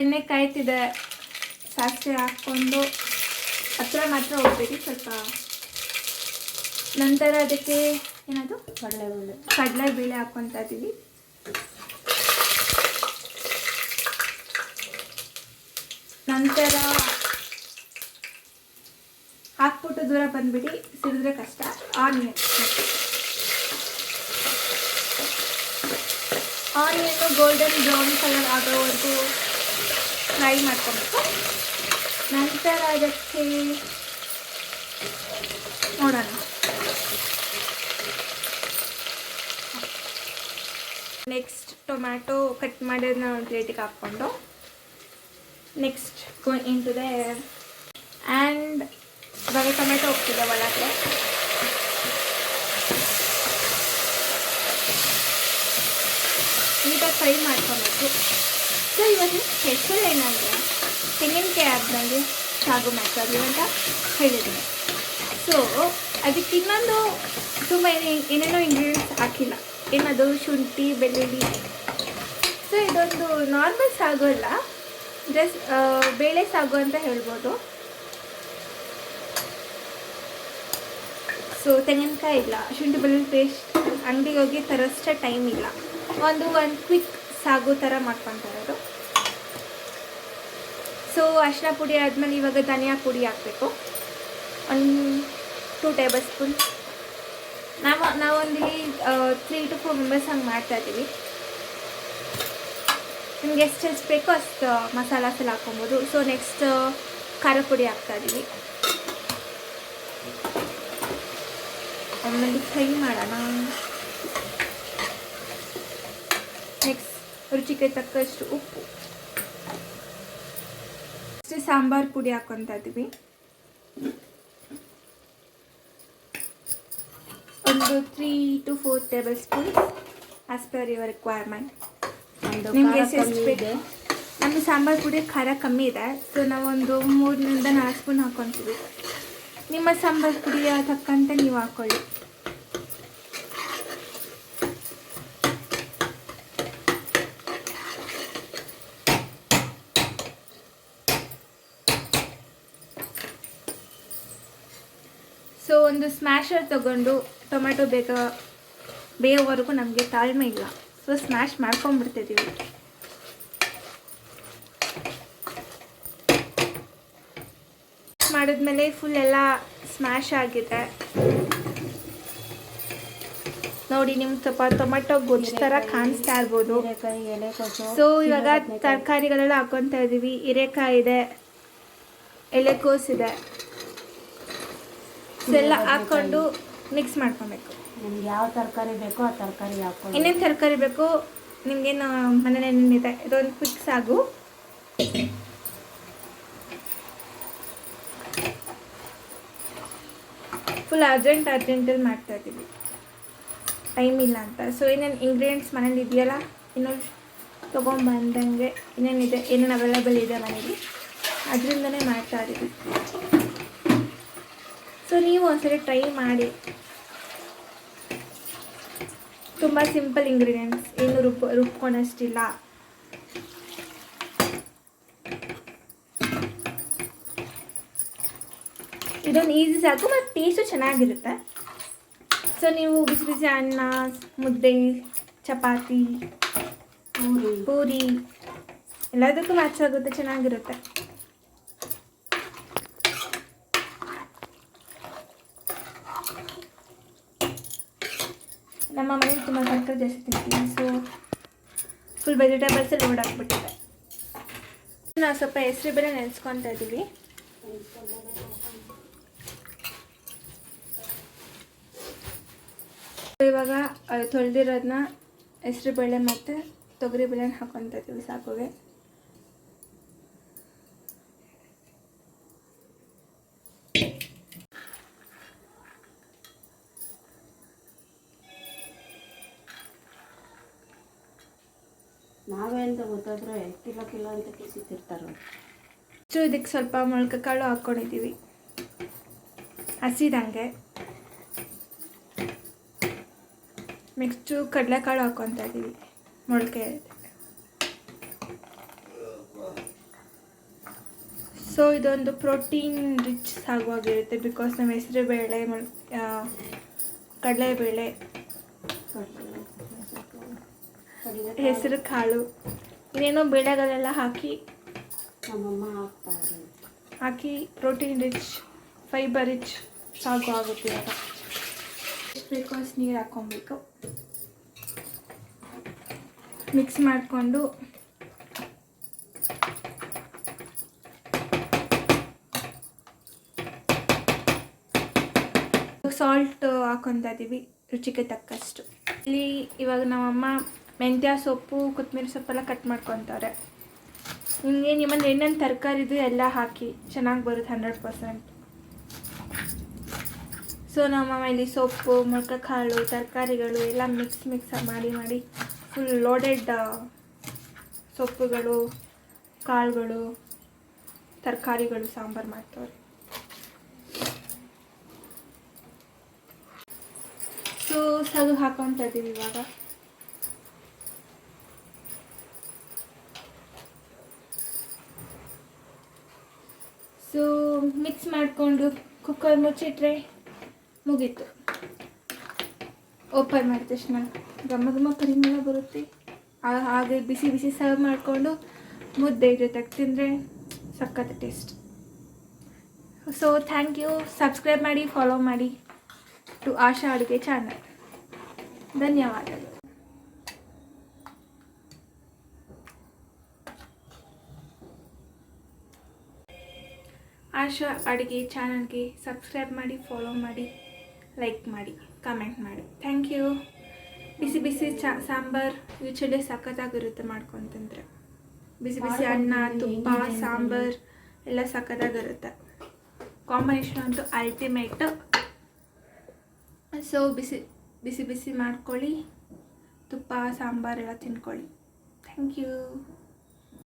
ಎಣ್ಣೆ ಕಾಯ್ತಿದೆ, ಸಾಸಿವೆ ಹಾಕ್ಕೊಂಡು ಹತ್ರ ಮಾತ್ರ ಹೋಗ್ಬೇಕು ಸ್ವಲ್ಪ. ನಂತರ ಅದಕ್ಕೆ ಏನದು ಕಡಲೆಬೇಳೆ ಹಾಕ್ಕೊತಾ ಇದ್ದೀವಿ. ನಂತರ ಹಾಕ್ಬಿಟ್ಟು ದೂರ ಬಂದ್ಬಿಡಿ, ಸಿಡಿದ್ರೆ ಕಷ್ಟ. ಆನಿಯನ್ನು ಗೋಲ್ಡನ್ ಬ್ರೌನ್ ಕಲರ್ ಆಗೋವರೆಗೂ ಫ್ರೈ ಮಾಡ್ಕೊಬೇಕು. ನಂತರ ಅದಕ್ಕೆ ನೋಡೋಣ, ನೆಕ್ಸ್ಟ್ ಟೊಮ್ಯಾಟೊ ಕಟ್ ಮಾಡಿರೋದನ್ನ ಒಂದು ಪ್ಲೇಟಿಗೆ ಹಾಕ್ಕೊಂಡು next go into there and ಇವಾಗ ಟೊಮೆಟೊ ಹೋಗ್ತಿದೆ ಒಳಗೆ. ನೀಟಾಗಿ ಫ್ರೈ ಮಾಡ್ಕೊಬೇಕು. ಸೊ ಇವತ್ತು ಸ್ಪೆಷಲ್ ಏನಂದರೆ ತೆಂಗಿನಕಾಯಿ ಹಾಕ್ದಂಗೆ ಸಾಗು ಮಾಡ್ತಾರೆ ಅಂತ ಹೇಳಿದ್ದೀನಿ. ಸೊ ಅದಕ್ಕೆ ಇನ್ನೊಂದು ತುಂಬ ಏನೇನೋ ಇಂಗ್ರೀಡಿಯೆಂಟ್ಸ್ ಹಾಕಿಲ್ಲ. ಏನದು ಶುಂಠಿ, ಬೆಳ್ಳುಳ್ಳಿ. ಸೊ ಇದೊಂದು ನಾರ್ಮಲ್ ಸಾಗು ಅಲ್ಲ, ಜಸ್ಟ್ ಬೇಳೆ ಸಾಗು ಅಂತ ಹೇಳ್ಬೋದು. ಸೊ ತೆಂಗಿನಕಾಯಿ ಇಲ್ಲ, ಶುಂಠಿ ಬೆಳ್ಳುಳ್ಳಿ ಪೇಸ್ಟ್ ಅಂಗಡಿಗೆ ಹೋಗಿ ತರೋಷ್ಟೇ ಟೈಮ್ ಇಲ್ಲ. ಒಂದು ಕ್ವಿಕ್ ಸಾಗು ಥರ ಮಾಡ್ಕೊತಾ ಇರೋದು. ಸೊ ಅರಿಶಿನ ಪುಡಿ ಆದಮೇಲೆ ಇವಾಗ ಧನಿಯಾ ಪುಡಿ ಹಾಕಬೇಕು, ಒಂದು 2 ಟೇಬಲ್ ಸ್ಪೂನ್. ನಾವೊಂದು 3 to 4 ಮೆಂಬರ್ಸ್ ಹಂಗೆ ಮಾಡ್ತಾಯಿದ್ದೀವಿ. ನಿಮ್ಗೆ ಎಷ್ಟು ಬೇಕೋ ಅಷ್ಟು ಮಸಾಲಾಸ್ ಎಲ್ಲ ಹಾಕ್ಕೊಬೋದು. ಸೊ ನೆಕ್ಸ್ಟ್ ಖಾರ ಪುಡಿ ಹಾಕ್ತಾಯಿದ್ದೀವಿ. ಆಮೇಲೆ ಫ್ರೈ ಮಾಡೋಣ. ನೆಕ್ಸ್ಟ್ ರುಚಿಗೆ ತಕ್ಕಷ್ಟು ಉಪ್ಪು. ಸಾಂಬಾರು ಪುಡಿ ಹಾಕ್ಕೊತಾ ಇದ್ದೀವಿ. ಒಂದು 3 to 4 table spoon as per your requirement. ನಿಮಗೆ ಎಷ್ಟು ಬೇಕು. ನಮ್ಮದು ಸಾಂಬಾರು ಪುಡಿ ಖಾರ ಕಮ್ಮಿ ಇದೆ, ಸೊ ನಾವೊಂದು 3 to 4 ಸ್ಪೂನ್ ಹಾಕ್ಕೊತೀವಿ. ನಿಮ್ಮ ಸಾಂಬಾರು ಪುಡಿಯ ತಕ್ಕಂತೆ ನೀವು ಹಾಕ್ಕೊಳ್ಳಿ. ಸೊ ಒಂದು ಸ್ಮ್ಯಾಶರ್ ತಗೊಂಡು ಟೊಮೆಟೊ ಬೇಯೋವರೆಗೂ ನಮಗೆ ತಾಳ್ಮೆ ಇಲ್ಲ. ಸೊ ಸ್ಮ್ಯಾಶ್ ಮಾಡ್ಕೊಂಡ್ಬಿಡ್ತಿದ್ದೀವಿ. ಮಾಡಿದ್ಮೇಲೆ ಫುಲ್ ಎಲ್ಲ ಸ್ಮ್ಯಾಶ್ ಆಗಿದೆ ನೋಡಿ. ನಿಮ್ಗೆ ಸ್ವಲ್ಪ ಟೊಮೆಟೊ ಗೊಜ್ಜು ಥರ ಕಾಣಿಸ್ತಾ ಇರ್ಬೋದು. ಸೊ ಇವಾಗ ತರಕಾರಿಗಳೆಲ್ಲ ಹಾಕ್ಕೊತಾ ಇದ್ದೀವಿ. ಹೀರೆಕಾಯಿ ಇದೆ, ಎಲೆಕೋಸಿದೆ. ಎಲ್ಲ ಹಾಕ್ಕೊಂಡು ಮಿಕ್ಸ್ ಮಾಡ್ಕೊಬೇಕು. ನಿಮ್ಗೆ ಯಾವ ತರಕಾರಿ ಬೇಕೋ ಆ ತರಕಾರಿ ಹಾಕ್ಕೊಂಡು, ಇನ್ನೇನು ತರಕಾರಿ ಬೇಕೋ ನಿಮಗೇನು ಮನೇಲಿ ಏನೇನಿದೆ. ಇದೊಂದು ಕ್ವಿಕ್ ಸಾಗು. ಫುಲ್ ಅರ್ಜೆಂಟಲ್ಲಿ ಮಾಡ್ತಾ ಇದ್ದೀವಿ, ಟೈಮ್ ಇಲ್ಲ ಅಂತ. ಸೊ ಏನೇನು ಇಂಗ್ರೀಡಿಯೆಂಟ್ಸ್ ಮನೇಲಿ ಇದೆಯಲ್ಲ, ಇನ್ನೊಂದು ತೊಗೊಂಬಂದಂಗೆ ಏನೇನಿದೆ, ಏನೇನು ಅವೈಲೇಬಲ್ ಇದೆ ಮನೇಲಿ, ಅದರಿಂದನೇ ಮಾಡ್ತಾ ಇದ್ದೀವಿ. ಸೊ ನೀವು ಒಂದ್ಸರಿ ಟ್ರೈ ಮಾಡಿ. ತುಂಬ ಸಿಂಪಲ್ ಇಂಗ್ರೀಡಿಯೆಂಟ್ಸ್, ಏನು ರುಬ್ಕೊಳಷ್ಟಿಲ್ಲ. ಇದೊಂದು ಈಸಿ ಸಾಕು ಮತ್ತು ಟೇಸ್ಟು ಚೆನ್ನಾಗಿರುತ್ತೆ. ಸೊ ನೀವು ಬಿಸಿ ಬಿಸಿ ಅನ್ನ, ಮುದ್ದೆ, ಚಪಾತಿ, ಪೂರಿ ಎಲ್ಲದಕ್ಕೂ ಮ್ಯಾಚ್ ಆಗುತ್ತೆ, ಚೆನ್ನಾಗಿರುತ್ತೆ. ನಮ್ಮ ಮನೇಲಿ ತುಂಬ ತರಕಾರಿ ಜಾಸ್ತಿ ತಿಂತೀವಿ. ಸೊ ಫುಲ್ ವೆಜಿಟೇಬಲ್ಸ್ ಲೋಡ್ ಆಗಿಬಿಟ್ಟಿದೆ. ನಾವು ಸ್ವಲ್ಪ ಹೆಸರುಬೇಳೆ ನೆನೆಸ್ಕೊತಾ ಇದ್ದೀವಿ. ಇವಾಗ ತೊಳೆದಿರೋದನ್ನ ಹೆಸರುಬೇಳೆ ಮತ್ತು ತೊಗರಿಬೇಳೆನ ಹಾಕ್ಕೊತಾ ಇದ್ದೀವಿ ಸಾಕುಗೆ. ನಾವೇ ಅಂತ ಗೊತ್ತಾದ್ರೆ ಕಿಲೋ ಅಂತ ಕಿಸಿತಿರ್ತಾರೆ. ಸೊ ಇದಕ್ಕೆ ಸ್ವಲ್ಪ ಮೊಳಕೆ ಕಾಳು ಹಾಕ್ಕೊಂಡಿದ್ದೀವಿ ಹಸಿದಂಗೆ. ನೆಕ್ಸ್ಟು ಕಡಲೆಕಾಳು ಹಾಕ್ಕೊತಾ ಇದ್ದೀವಿ ಮೊಳಕೆ. ಸೊ ಇದೊಂದು ಪ್ರೋಟೀನ್ ರಿಚ್ ಸಾಗುವಾಗಿರುತ್ತೆ ಬಿಕಾಸ್ ನಮ್ಮ ಹೆಸರುಬೇಳೆ ಕಡಲೆಬೇಳೆ, ಹೆಸರು ಕಾಳು ಇನ್ನೇನೋ ಬೇಳೆಗಳೆಲ್ಲ ನಮ್ಮಮ್ಮ ಹಾಕ್ತಾರೆ. ಹಾಕಿ ಪ್ರೋಟೀನ್ ರಿಚ್ ಫೈಬರ್ ರಿಚ್ ಸಾಗು ಆಗುತ್ತೆ ಇವಾಗ. ಎಷ್ಟು ಬೇಕೋ ಅಷ್ಟು ನೀರು ಹಾಕ್ಕೊಬೇಕು. ಮಿಕ್ಸ್ ಮಾಡಿಕೊಂಡು ಸಾಲ್ಟ್ ಹಾಕೊತಾ ಇದ್ದೀವಿ ರುಚಿಗೆ ತಕ್ಕಷ್ಟು. ಇಲ್ಲಿ ಇವಾಗ ನಮ್ಮಮ್ಮ ಮೆಂತ್ಯ ಸೊಪ್ಪು ಕೊತ್ತಂಬರಿ ಸೊಪ್ಪೆಲ್ಲ ಕಟ್ ಮಾಡ್ಕೊತಾರೆ. ಹಿಂಗೆ ನಿಮ್ಮಲ್ಲಿ ಏನೇನು ತರಕಾರಿದು ಎಲ್ಲ ಹಾಕಿ ಚೆನ್ನಾಗಿ ಬರುತ್ತೆ 100%. ಸೊ ನಮ್ಮಮ್ಮ ಇಲ್ಲಿ ಸೊಪ್ಪು ಮೊಳಕೆಕಾಳು ತರಕಾರಿಗಳು ಎಲ್ಲ ಮಿಕ್ಸ್ ಮಾಡಿ ಫುಲ್ ಲೋಡೆಡ್ ಸೊಪ್ಪುಗಳು ಕಾಳುಗಳು ತರಕಾರಿಗಳು ಸಾಂಬಾರು ಮಾಡ್ತವ್ರೆ. ಸೊ ಸಗು ಹಾಕೊತಾ ಇದ್ದೀವಿ ಇವಾಗ. ಸೊ ಮಿಕ್ಸ್ ಮಾಡಿಕೊಂಡು ಕುಕ್ಕರ್ ಮುಚ್ಚಿಟ್ರೆ ಮುಗೀತು. ಓಪನ್ ಮಾಡಿದ ತಕ್ಷಣ ಘಮ ಪರಿಮಳ ಬರುತ್ತೆ. ಹಾಗೆ ಬಿಸಿ ಬಿಸಿ ಸರ್ವ್ ಮಾಡಿಕೊಂಡು ಮುದ್ದೆ ಜೊತೆಗೆ ತಿಂದರೆ ಸಖತ್ taste. So thank you. Subscribe ಮಾಡಿ, ಫಾಲೋ ಮಾಡಿ ಟು ಆಶಾ ಅಡುಗೆ ಚಾನಲ್. ಧನ್ಯವಾದಗಳು. ಆಶಾ ಅಡುಗೆ ಚಾನಲ್ಗೆ ಸಬ್ಸ್ಕ್ರೈಬ್ ಮಾಡಿ, ಫಾಲೋ ಮಾಡಿ, ಲೈಕ್ ಮಾಡಿ, ಕಮೆಂಟ್ ಮಾಡಿ. Thank you. ಬಿಸಿ ಬಿಸಿ ಸಾಂಬಾರು ಯೂಚಡೆ ಸಖತ್ತಾಗಿರುತ್ತೆ ಮಾಡ್ಕೊತಂದ್ರೆ. ಬಿಸಿ ಬಿಸಿ ಅನ್ನ, ತುಪ್ಪ, ಸಾಂಬಾರು ಎಲ್ಲ ಸಖತ್ತಾಗಿರುತ್ತೆ. ಕಾಂಬಿನೇಷನ್ ಅಂತೂ ಅಲ್ಟಿಮೇಟ್. ಸೊ ಬಿಸಿ ಬಿಸಿ ಮಾಡ್ಕೊಳ್ಳಿ, ತುಪ್ಪ ಸಾಂಬಾರೆಲ್ಲ ತಿನ್ಕೊಳ್ಳಿ. Thank you.